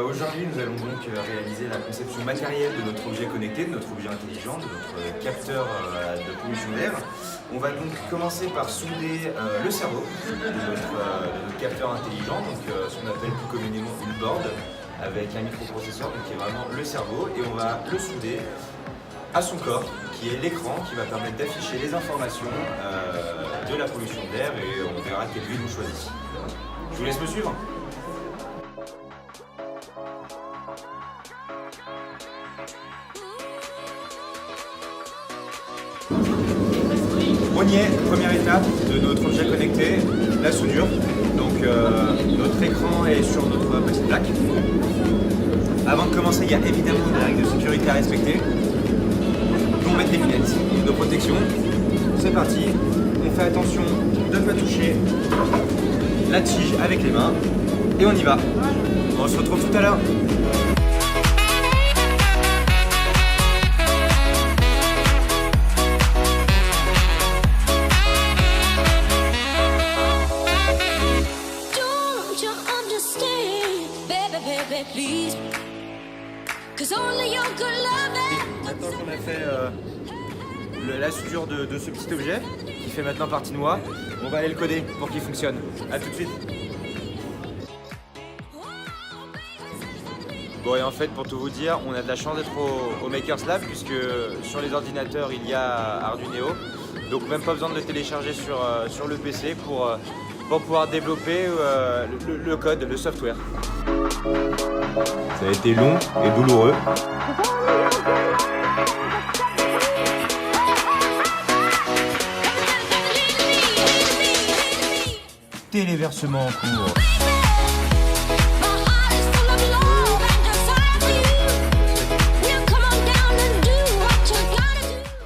Aujourd'hui, nous allons donc réaliser la conception matérielle de notre objet connecté, de notre objet intelligent, de notre capteur de pollution d'air. On va donc commencer par souder le cerveau de notre capteur intelligent, donc ce qu'on appelle plus communément une board, avec un microprocesseur, donc qui est vraiment le cerveau, et on va le souder à son corps, qui est l'écran qui va permettre d'afficher les informations de la pollution d'air, et on verra quelle ville on choisit. Je vous laisse me suivre. On y est, première étape de notre objet connecté, la soudure. Donc notre écran est sur notre petite plaque. Avant de commencer, il y a évidemment des règles de sécurité à respecter, dont mettre des lunettes de protection. C'est parti, on fait attention de ne pas toucher la tige avec les mains et on y va. On se retrouve tout à l'heure. Maintenant qu'on a fait la soudure de ce petit objet, qui fait maintenant partie de moi, on va aller le coder pour qu'il fonctionne. A tout de suite. Bon, et en fait, pour tout vous dire, on a de la chance d'être au Makers Lab, puisque sur les ordinateurs, il y a Arduino. Donc même pas besoin de le télécharger sur le PC pour pouvoir développer le code, le software. Ça a été long et douloureux. Téléversement en cours.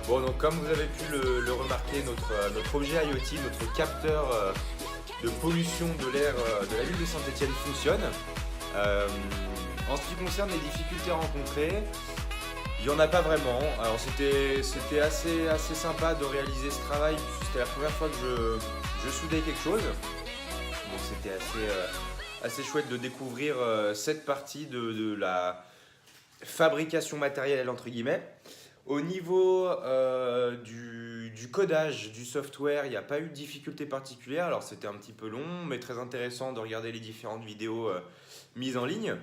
Bon, donc comme vous avez pu le remarquer, notre objet IoT, notre capteur de pollution de l'air de la ville de Saint-Étienne fonctionne. En ce qui concerne les difficultés rencontrées, il n'y en a pas vraiment. Alors c'était assez sympa de réaliser ce travail, puisque c'était la première fois que je soudais quelque chose. Donc c'était assez chouette de découvrir cette partie de la fabrication matérielle entre guillemets. Au niveau du codage du software, il n'y a pas eu de difficulté particulière. Alors c'était un petit peu long, mais très intéressant de regarder les différentes vidéos mises en ligne.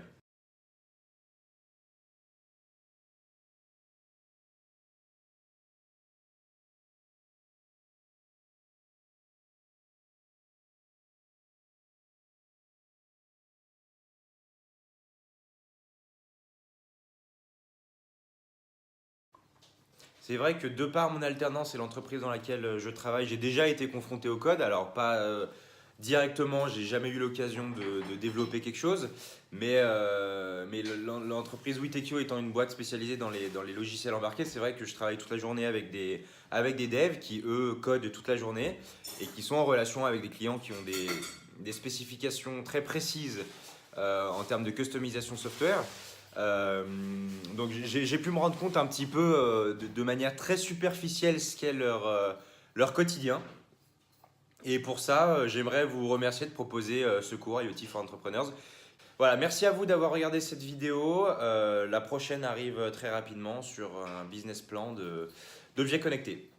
C'est vrai que de par mon alternance et l'entreprise dans laquelle je travaille, j'ai déjà été confronté au code. Alors pas directement, j'ai jamais eu l'occasion de développer quelque chose, mais l'entreprise Witekio étant une boîte spécialisée dans les logiciels embarqués, c'est vrai que je travaille toute la journée avec des devs qui eux codent toute la journée et qui sont en relation avec des clients qui ont des spécifications très précises en termes de customisation software. Donc j'ai pu me rendre compte un petit peu de manière très superficielle ce qu'est leur quotidien. Et pour ça, j'aimerais vous remercier de proposer ce cours IoT for Entrepreneurs. Voilà, merci à vous d'avoir regardé cette vidéo. La prochaine arrive très rapidement sur un business plan d'objets connectés.